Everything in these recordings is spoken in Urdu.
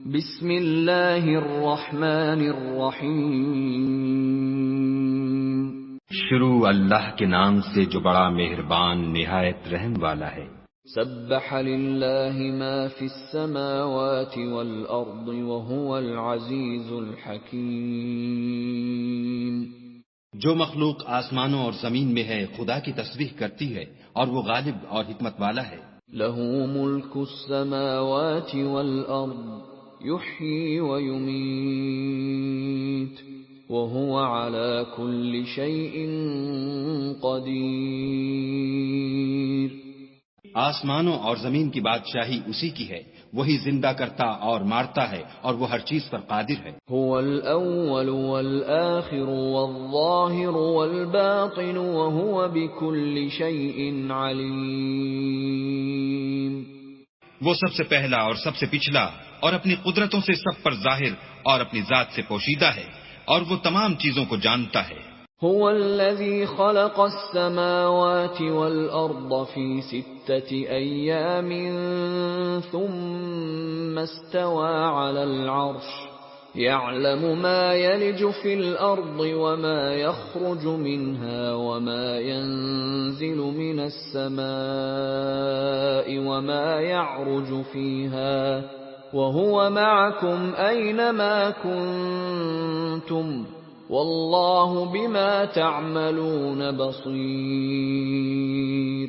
بسم اللہ الرحمن الرحیم۔ شروع اللہ کے نام سے جو بڑا مہربان نہایت رحم والا ہے۔ سبح للہ ما فی السماوات والارض وهو العزیز الحکیم۔ جو مخلوق آسمانوں اور زمین میں ہے خدا کی تسبیح کرتی ہے اور وہ غالب اور حکمت والا ہے۔ لہ ملک السماوات والارض یحیی ویمیت وهو على كل شيء قدیر۔ آسمانوں اور زمین کی بادشاہی اسی کی ہے، وہی زندہ کرتا اور مارتا ہے اور وہ ہر چیز پر قادر ہے۔ هو الاول والآخر والظاہر والباطن وهو بكل شيء علیم۔ وہ سب سے پہلا اور سب سے پچھلا اور اپنی قدرتوں سے سب پر ظاہر اور اپنی ذات سے پوشیدہ ہے اور وہ تمام چیزوں کو جانتا ہے۔ هو الذي خلق السماوات والأرض في 6 أيام ثم استوى على العرش يعلم ما يلج في الأرض وما يخرج منها وما ينزل من السماء وما يعرج فيها وهو معكم أينما كنتم واللہ بما تعملون بصیر۔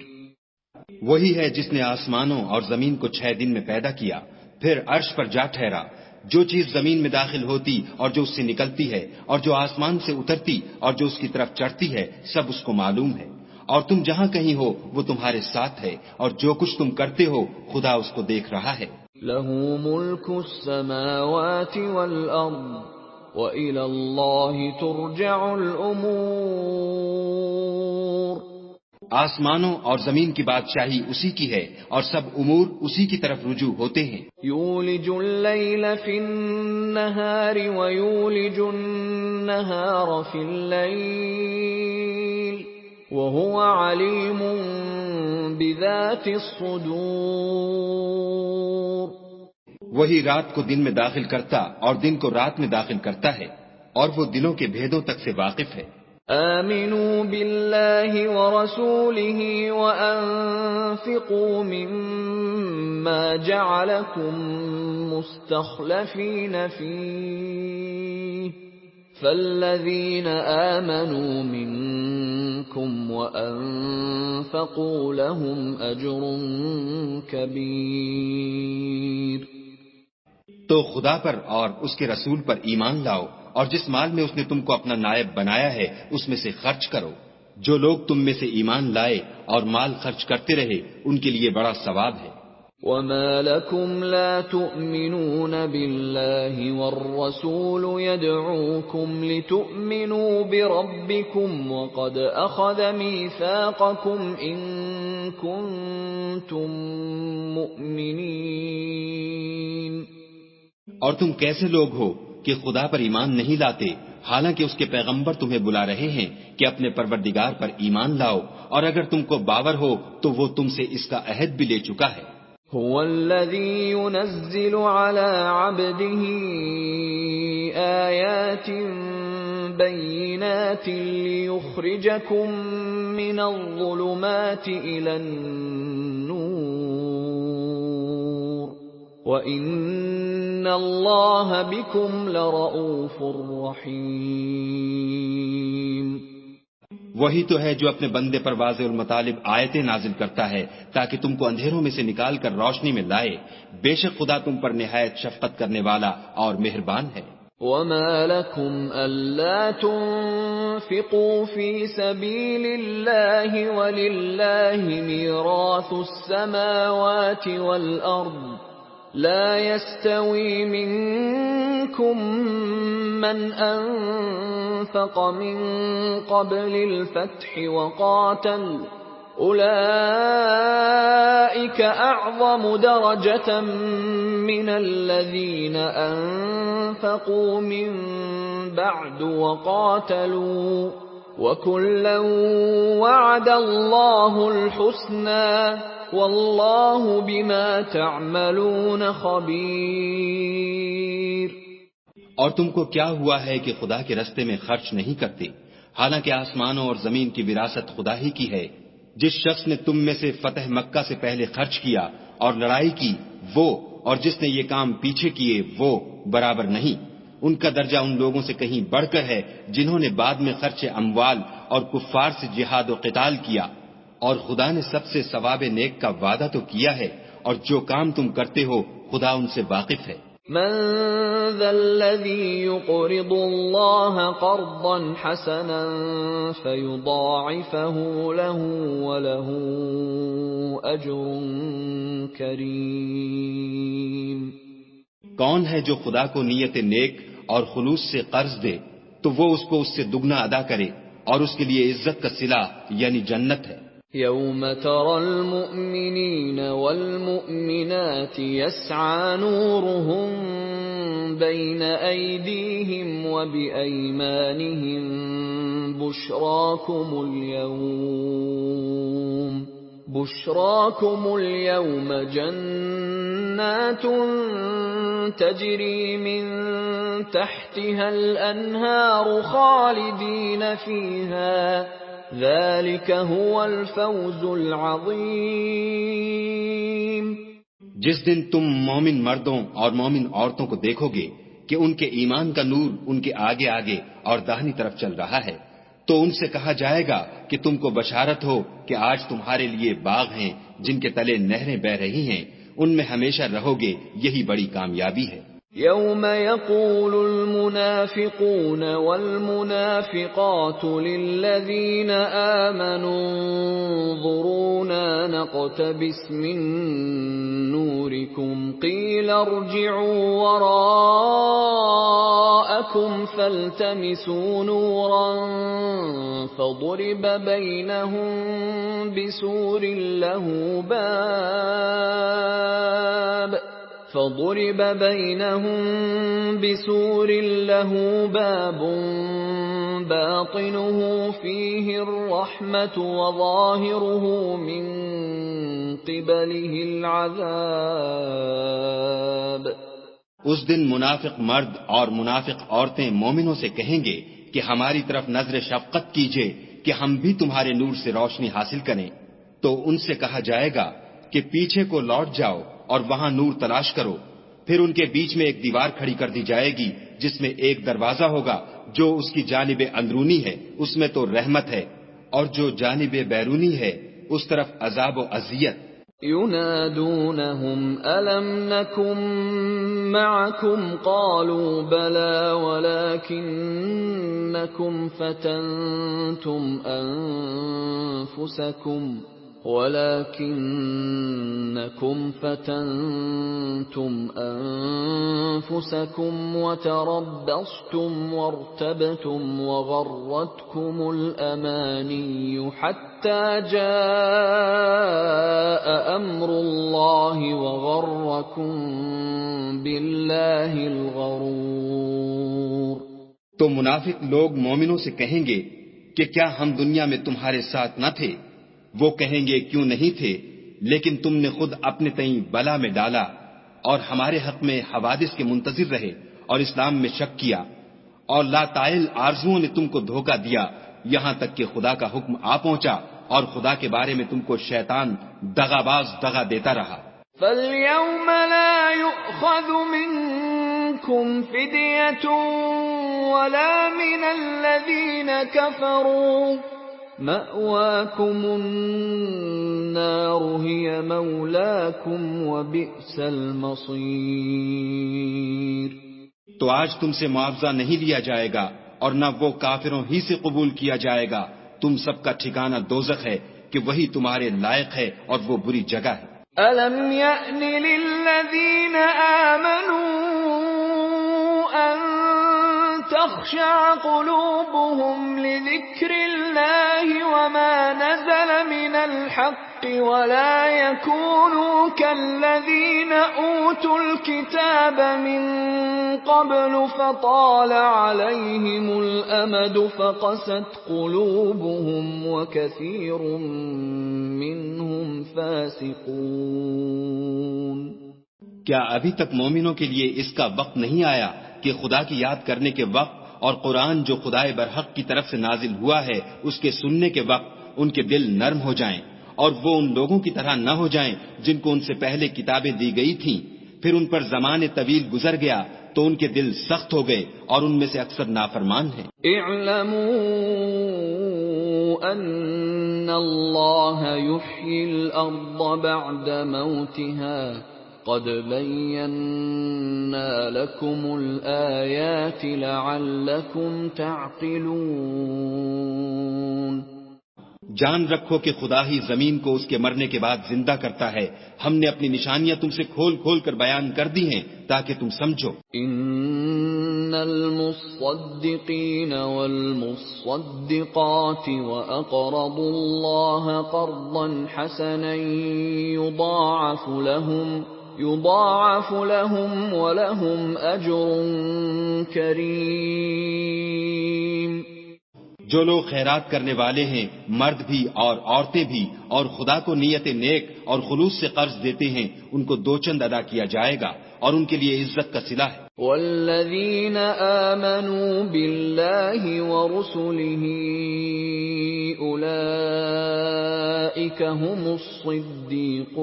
وہی ہے جس نے آسمانوں اور زمین کو 6 دن میں پیدا کیا، پھر عرش پر جا ٹھہرا۔ جو چیز زمین میں داخل ہوتی اور جو اس سے نکلتی ہے اور جو آسمان سے اترتی اور جو اس کی طرف چڑھتی ہے، سب اس کو معلوم ہے، اور تم جہاں کہیں ہو وہ تمہارے ساتھ ہے، اور جو کچھ تم کرتے ہو خدا اس کو دیکھ رہا ہے۔ لہ ملک السماوات والارض وَإِلَى اللَّهِ تُرْجَعُ الْأُمُورُ۔ آسمانوں اور زمین کی بادشاہی اسی کی ہے اور سب امور اسی کی طرف رجوع ہوتے ہیں۔ یولج اللیل فی النہار ویولج النہار فی اللیل وہو علیم بذات الصدور۔ وہی رات کو دن میں داخل کرتا اور دن کو رات میں داخل کرتا ہے اور وہ دلوں کے بھیدوں تک سے واقف ہے۔ آمنوا باللہ ورسولہ وانفقوا مما جعلکم مستخلفین فیہ فالذین آمنوا منکم وانفقوا لهم اجر کبیر۔ تو خدا پر اور اس کے رسول پر ایمان لاؤ اور جس مال میں اس نے تم کو اپنا نائب بنایا ہے اس میں سے خرچ کرو۔ جو لوگ تم میں سے ایمان لائے اور مال خرچ کرتے رہے ان کے لیے بڑا ثواب ہے۔ وَمَا لَكُمْ لَا تُؤْمِنُونَ بِاللَّهِ وَالرَّسُولُ يَدْعُوكُمْ لِتُؤْمِنُوا بِرَبِّكُمْ وَقَدْ أَخَذَ مِيثَاقَكُمْ إِن كُنتُم مُّؤْمِنِينَ۔ اور تم کیسے لوگ ہو کہ خدا پر ایمان نہیں لاتے حالانکہ اس کے پیغمبر تمہیں بلا رہے ہیں کہ اپنے پروردگار پر ایمان لاؤ، اور اگر تم کو باور ہو تو وہ تم سے اس کا عہد بھی لے چکا ہے۔ هو الذي ينزل على عبده آيات بينات ليخرجكم من الظلمات إلى النور وَإِنَّ اللَّهَ بِكُمْ لَرَؤُوفٌ رَحِيمٌ۔ وہی تو ہے جو اپنے بندے پر واضح المطالب آیتیں نازل کرتا ہے تاکہ تم کو اندھیروں میں سے نکال کر روشنی میں لائے۔ بے شک خدا تم پر نہایت شفقت کرنے والا اور مہربان ہے۔ وَمَا لَكُمْ أَلَّا تُنفِقُوا فِي سَبِيلِ اللَّهِ وَلِلَّهِ مِيرَاثُ السَّمَاوَاتِ وَالْأَرْضِ لا يستوي منكم من أنفق من قبل الفتح وقاتل أولئك أعظم درجة من الذين أنفقوا من بعد وقاتلوا وَكُلًّا وَعَدَ اللَّهُ الْحُسْنَى وَاللَّهُ بِمَا تَعْمَلُونَ خَبِيرٌ۔ اور تم کو کیا ہوا ہے کہ خدا کے رستے میں خرچ نہیں کرتے، حالانکہ آسمانوں اور زمین کی وراثت خدا ہی کی ہے۔ جس شخص نے تم میں سے فتح مکہ سے پہلے خرچ کیا اور لڑائی کی، وہ اور جس نے یہ کام پیچھے کیے وہ برابر نہیں۔ ان کا درجہ ان لوگوں سے کہیں بڑھ کر ہے جنہوں نے بعد میں خرچ اموال اور کفار سے جہاد و قتال کیا، اور خدا نے سب سے ثواب نیک کا وعدہ تو کیا ہے، اور جو کام تم کرتے ہو خدا ان سے واقف ہے۔ من ذا الذي يقرض الله قرضا حسنا فيضاعفه له وله أجر كريم؟ کون ہے جو خدا کو نیت نیک اور خلوص سے قرض دے تو وہ اس کو اس سے دگنا ادا کرے، اور اس کے لیے عزت کا صلہ یعنی جنت ہے۔ يوم ترى المؤمنين والمؤمنات يسعى نورهم بين أيديهم وبأيمانهم بشراكم اليوم جنات تجري من تحتها الأنهار خالدين فيها ذلك هو الفوز العظیم۔ جس دن تم مومن مردوں اور مومن عورتوں کو دیکھو گے کہ ان کے ایمان کا نور ان کے آگے آگے اور داہنی طرف چل رہا ہے، تو ان سے کہا جائے گا کہ تم کو بشارت ہو کہ آج تمہارے لیے باغ ہیں جن کے تلے نہریں بہ رہی ہیں، ان میں ہمیشہ رہو گے، یہی بڑی کامیابی ہے۔ يوم يقول المنافقون والمنافقات للذين آمنوا انظرونا نقتبس من نوركم قيل ارجعوا وراءكم فالتمسوا نورا فضرب بينهم بسور له باب باطنه فيه الرحمة وظاهره من قبله العذاب۔ اس دن منافق مرد اور منافق عورتیں مومنوں سے کہیں گے کہ ہماری طرف نظر شفقت کیجئے کہ ہم بھی تمہارے نور سے روشنی حاصل کریں، تو ان سے کہا جائے گا کہ پیچھے کو لوٹ جاؤ اور وہاں نور تلاش کرو۔ پھر ان کے بیچ میں ایک دیوار کھڑی کر دی جائے گی جس میں ایک دروازہ ہوگا، جو اس کی جانب اندرونی ہے اس میں تو رحمت ہے، اور جو جانب بیرونی ہے اس طرف عذاب و اذیت۔ ينادونهم ألم نكن معكم قالوا بلى ولكنكم فتنتم أنفسكم وتربصتم وارتبتم وغرتكم الأماني حتى جاء أمر الله وغركم بالله الغرور۔ تو منافق لوگ مومنوں سے کہیں گے کہ کیا ہم دنیا میں تمہارے ساتھ نہ تھے؟ وہ کہیں گے کیوں نہیں تھے، لیکن تم نے خود اپنے تئیں بلا میں ڈالا اور ہمارے حق میں حوادث کے منتظر رہے اور اسلام میں شک کیا، اور لا طائل آرزوؤں نے تم کو دھوکہ دیا، یہاں تک کہ خدا کا حکم آ پہنچا اور خدا کے بارے میں تم کو شیطان دغاباز دغا دیتا رہا۔ فَالْيَوْمَ لَا يُؤْخَذُ مِنْكُمْ فِدْيَةٌ وَلَا مِنَ الَّذِينَ كَفَرُوا مَأْوَاكُمُ النَّارُ هِيَ مَوْلَاكُمْ وَبِئْسَ الْمَصِيرُ۔ تو آج تم سے معاوضہ نہیں لیا جائے گا اور نہ وہ کافروں ہی سے قبول کیا جائے گا، تم سب کا ٹھکانہ دوزخ ہے کہ وہی تمہارے لائق ہے اور وہ بری جگہ ہے۔ أَلَمْ يَأْنِ لِلَّذِينَ آمَنُوا أَن تَخْشَعَ قُلُوبُهُمْ لِذِكْرِ اللَّهِ وَمَا نَزَلَ مِنَ الْحَقِّ وَلَا يَكُونُوا كَالَّذِينَ أُوتُوا الْكِتَابَ مِنْ قَبْلُ فَطَالَ عَلَيْهِمُ الْأَمَدُ فَقَسَتْ قُلُوبُهُمْ وَكَثِيرٌ مِّنْهُمْ فَاسِقُونَ۔ کیا ابھی تک مومنوں کے لیے اس کا وقت نہیں آیا کہ خدا کی یاد کرنے کے وقت اور قرآن جو خدائے برحق کی طرف سے نازل ہوا ہے اس کے سننے کے وقت ان کے دل نرم ہو جائیں اور وہ ان لوگوں کی طرح نہ ہو جائیں جن کو ان سے پہلے کتابیں دی گئی تھیں، پھر ان پر زمانے طویل گزر گیا تو ان کے دل سخت ہو گئے اور ان میں سے اکثر نافرمان ہیں۔ اعلموا ان اللہ یحیی الارض بعد موتها قد بیننا لکم الآیات لعلکم تعقلون۔ جان رکھو کہ خدا ہی زمین کو اس کے مرنے کے بعد زندہ کرتا ہے، ہم نے اپنی نشانیاں تم سے کھول کھول کر بیان کر دی ہیں تاکہ تم سمجھو۔ ان المصدقین والمصدقات واقرضوا اللہ قرضا حسنا یضاعف لهم ولهم اجر کریم۔ جو لوگ خیرات کرنے والے ہیں، مرد بھی اور عورتیں بھی، اور خدا کو نیت نیک اور خلوص سے قرض دیتے ہیں، ان کو دو چند ادا کیا جائے گا اور ان کے لیے عزت کا صلہ ہے۔ والذین آمنوا باللہ ورسلہ اولئک هم الصدیقون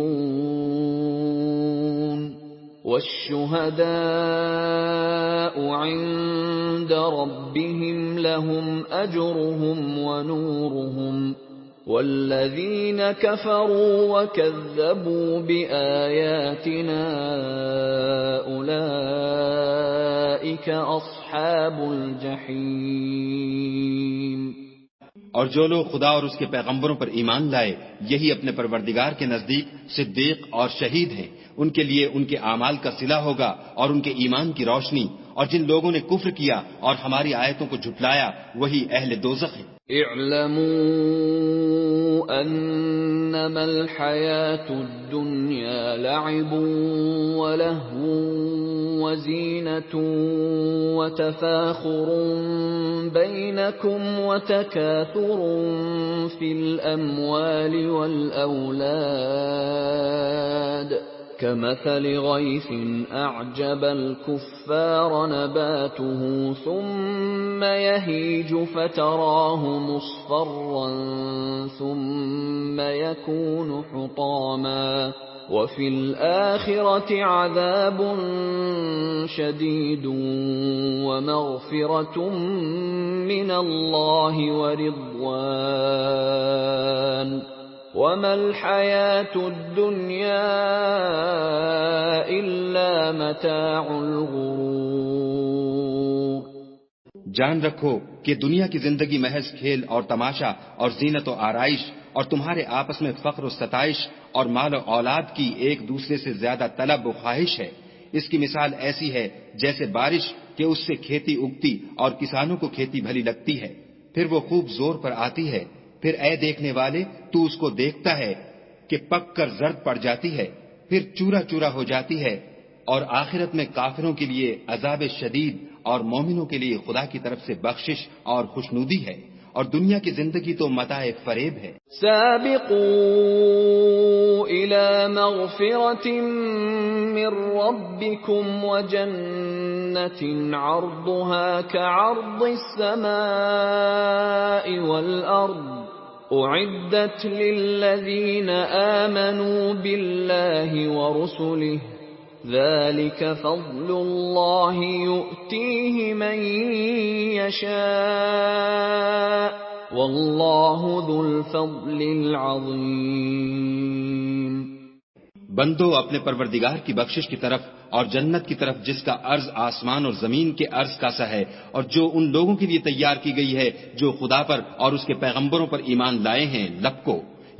والشهداء عند ربهم لهم أجرهم ونورهم والذين كفروا وكذبوا بآياتنا أولئك أصحاب الجحيم۔ اور جو لوگ خدا اور اس کے پیغمبروں پر ایمان لائے، یہی اپنے پروردگار کے نزدیک صدیق اور شہید ہیں، ان کے لیے ان کے اعمال کا صلہ ہوگا اور ان کے ایمان کی روشنی، اور جن لوگوں نے کفر کیا اور ہماری آیتوں کو جھٹلایا وہی اہل دوزخ ہیں۔ اعلموا انما الحیاة الدنیا لعب ولہو وزینة وتفاخر بینکم وتکاثر فی الاموال والاولاد كمثل غيث أعجب الكفار نباته ثم يهيج فتراه مصفرا ثم يكون حطاما وفي الآخرة عذاب شديد ومغفرة من الله ورضوان وَمَا الْحَيَاةُ الدُّنْيَا إِلَّا مَتَاعُ الْغُرُورِ۔ جان رکھو کہ دنیا کی زندگی محض کھیل اور تماشا اور زینت و آرائش اور تمہارے آپس میں فخر و ستائش اور مال و اولاد کی ایک دوسرے سے زیادہ طلب و خواہش ہے۔ اس کی مثال ایسی ہے جیسے بارش کہ اس سے کھیتی اگتی اور کسانوں کو کھیتی بھلی لگتی ہے، پھر وہ خوب زور پر آتی ہے، پھر اے دیکھنے والے تو اس کو دیکھتا ہے کہ پک کر زرد پڑ جاتی ہے، پھر چورا چورا ہو جاتی ہے، اور آخرت میں کافروں کے لیے عذاب شدید اور مومنوں کے لیے خدا کی طرف سے بخشش اور خوشنودی ہے، اور دنیا کی زندگی تو متاع فریب ہے۔ سابقوا الى مغفرة من ربكم وجنة عرضها كعرض السماء والأرض أعدت للذين آمنوا بالله ورسله ذلك فضل الله يؤتيه من يشاء والله ذو الفضل العظيم۔ بندو اپنے پروردگار کی بخشش کی طرف اور جنت کی طرف جس کا عرض آسمان اور زمین کے عرض کا سا ہے، اور جو ان لوگوں کے لیے تیار کی گئی ہے جو خدا پر اور اس کے پیغمبروں پر ایمان لائے ہیں، لب کو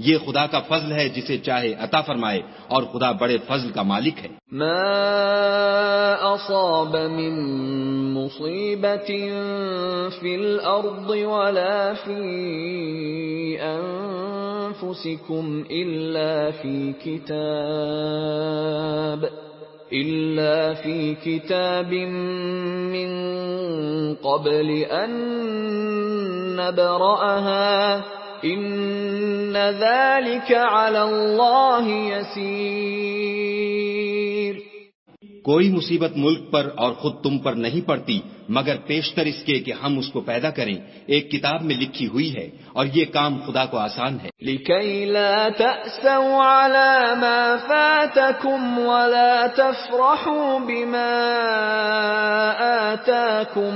یہ خدا کا فضل ہے جسے چاہے عطا فرمائے، اور خدا بڑے فضل کا مالک ہے۔ ما اصاب من مصیبت فی الارض ولا فی انفسکم الا فی کتاب من قبل ان نبرأها ان ذلك علی اللہ یسیر۔ کوئی مصیبت ملک پر اور خود تم پر نہیں پڑتی مگر پیشتر اس کے کہ ہم اس کو پیدا کریں، ایک کتاب میں لکھی ہوئی ہے، اور یہ کام خدا کو آسان ہے۔ لِكَيْ لَا تَأْسَوْا عَلَى مَا فَاتَكُمْ وَلَا تَفْرَحُوا بِمَا آتَاكُمْ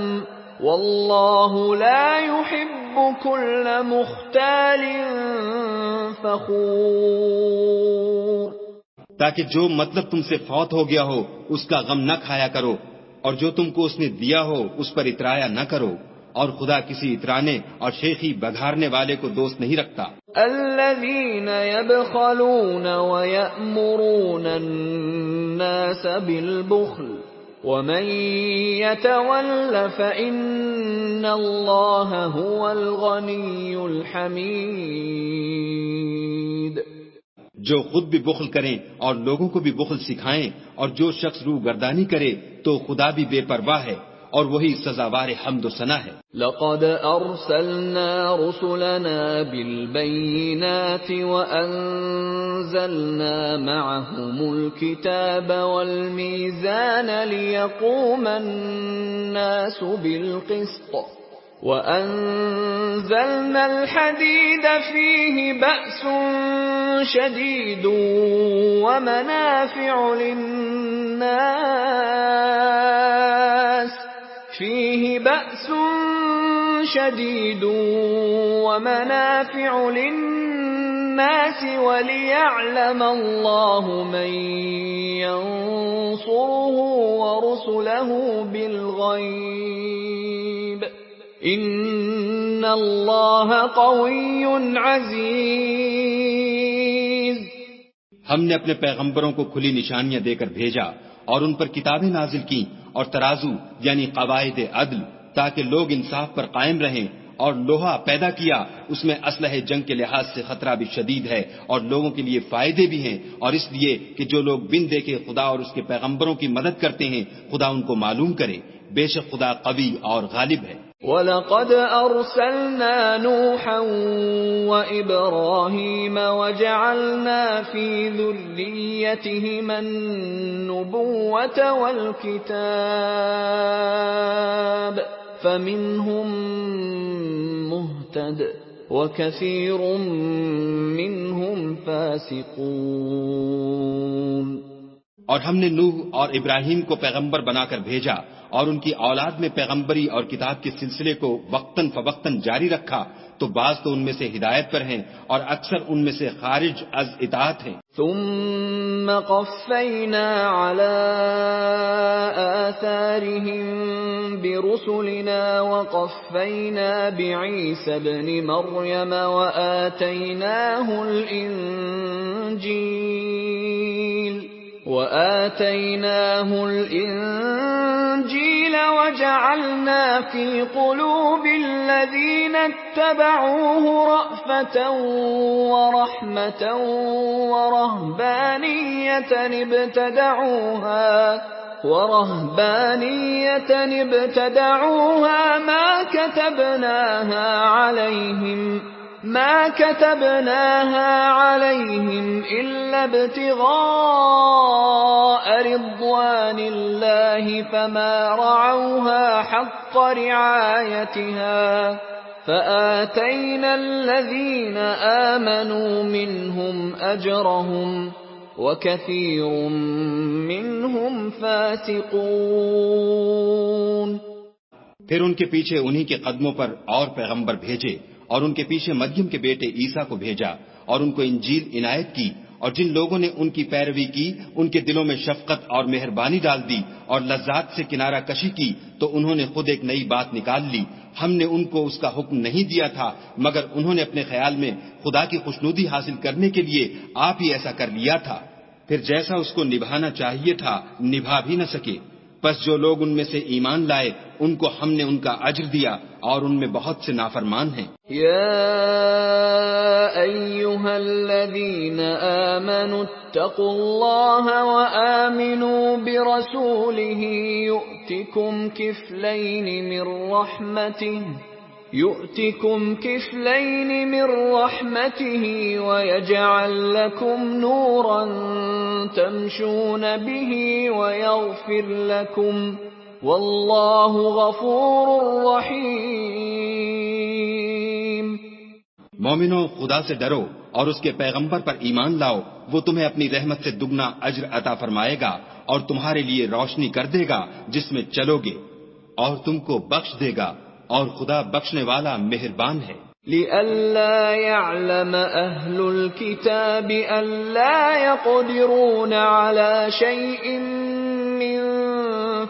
وَاللَّهُ لَا يُحِبُّ كُلَّ مُخْتَالٍ فَخُورٍ۔ تاکہ جو مطلب تم سے فوت ہو گیا ہو اس کا غم نہ کھایا کرو، اور جو تم کو اس نے دیا ہو اس پر اترایا نہ کرو، اور خدا کسی اترانے اور شیخی بگھارنے والے کو دوست نہیں رکھتا۔ الذين يبخلون ويأمرون الناس بالبخل ومن يتول فإن الله هو الغني الحميد۔ جو خود بھی بخل کریں اور لوگوں کو بھی بخل سکھائیں، اور جو شخص روح گردانی کرے تو خدا بھی بے پرواہ ہے اور وہی سزاوار حمد و ثنا ہے۔ لقد ارسلنا رسلنا بالبينات وانزلنا معهم الكتاب والميزان ليقوم الناس بالقسط وأنزلنا الحديد فيه بأس شديد ومنافع للناس وليعلم الله من ينصره ورسله بالغيب ان اللہ قوی عزیز۔ ہم نے اپنے پیغمبروں کو کھلی نشانیاں دے کر بھیجا اور ان پر کتابیں نازل کی اور ترازو یعنی قواعد عدل، تاکہ لوگ انصاف پر قائم رہیں، اور لوہا پیدا کیا، اس میں اسلحہ جنگ کے لحاظ سے خطرہ بھی شدید ہے اور لوگوں کے لیے فائدے بھی ہیں، اور اس لیے کہ جو لوگ بن دیکھے خدا اور اس کے پیغمبروں کی مدد کرتے ہیں خدا ان کو معلوم کرے، بے شک خدا قوی اور غالب ہے۔ وَلَقَدْ أَرْسَلْنَا نُوحًا وَإِبْرَاهِيمَ وَجَعَلْنَا فِي ذُرِّيَّتِهِمَا النُّبُوَّةَ وَالْكِتَابَ فَمِنْهُمْ مُهْتَدٍ وَكَثِيرٌ مِّنْهُمْ فَاسِقُونَ۔ اور ہم نے نوح اور ابراہیم کو پیغمبر بنا کر بھیجا اور ان کی اولاد میں پیغمبری اور کتاب کے سلسلے کو وقتاً فوقتاً جاری رکھا، تو بعض تو ان میں سے ہدایت پر ہیں اور اکثر ان میں سے خارج از اطاعت ہیں۔ ثم قفینا علی آثارهم برسلنا وقفینا بعیسی ابن مریم وآتيناه الإنجيل وجعلنا في قلوب الذين اتبعوه رأفة ورحمة ورهبانية ابتدعوها ما كتبناها عليهم إلا ابتغاء رضوان الله فما رعوها حق رعايتها فآتينا الذين آمنوا منهم أجرهم وكثير منهم فاسقون۔ پھر ان کے پیچھے انہی کے قدموں پر اور پیغمبر بھیجے، اور ان کے پیچھے مریم کے بیٹے عیسیٰ کو بھیجا اور ان کو انجیل عنایت کی، اور جن لوگوں نے ان کی پیروی کی ان کے دلوں میں شفقت اور مہربانی ڈال دی اور لذات سے کنارہ کشی کی، تو انہوں نے خود ایک نئی بات نکال لی۔ ہم نے ان کو اس کا حکم نہیں دیا تھا مگر انہوں نے اپنے خیال میں خدا کی خوشنودی حاصل کرنے کے لیے آپ ہی ایسا کر لیا تھا، پھر جیسا اس کو نبھانا چاہیے تھا نبھا بھی نہ سکے۔ پس جو لوگ ان میں سے ایمان لائے ان کو ہم نے ان کا اجر دیا اور ان میں بہت سے نافرمان ہیں۔ یا ایھا الذین آمنوا اتقوا اللہ وآمنوا برسولہ یؤتکم کفلین من رحمتہ يؤتكم كفلين من رحمته ويجعل لكم نورا تمشون به ويغفر لكم واللہ غفور رحیم۔ مومنو، خدا سے ڈرو اور اس کے پیغمبر پر ایمان لاؤ، وہ تمہیں اپنی رحمت سے دگنا اجر عطا فرمائے گا اور تمہارے لیے روشنی کر دے گا جس میں چلو گے، اور تم کو بخش دے گا، اور خدا بخشنے والا مہربان ہے۔ لئلا يعلم أهل الكتاب ألا يقدرون على شيء من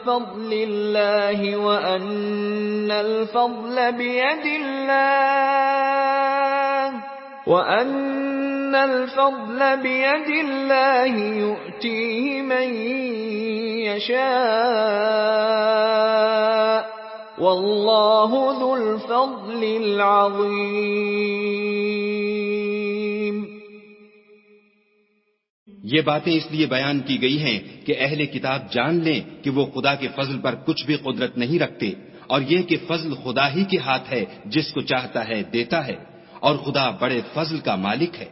فضل الله وأن الفضل بيد الله يؤتيه من يشاء واللہ ذو الفضل العظیم۔ یہ باتیں اس لیے بیان کی گئی ہیں کہ اہل کتاب جان لیں کہ وہ خدا کے فضل پر کچھ بھی قدرت نہیں رکھتے، اور یہ کہ فضل خدا ہی کے ہاتھ ہے، جس کو چاہتا ہے دیتا ہے، اور خدا بڑے فضل کا مالک ہے۔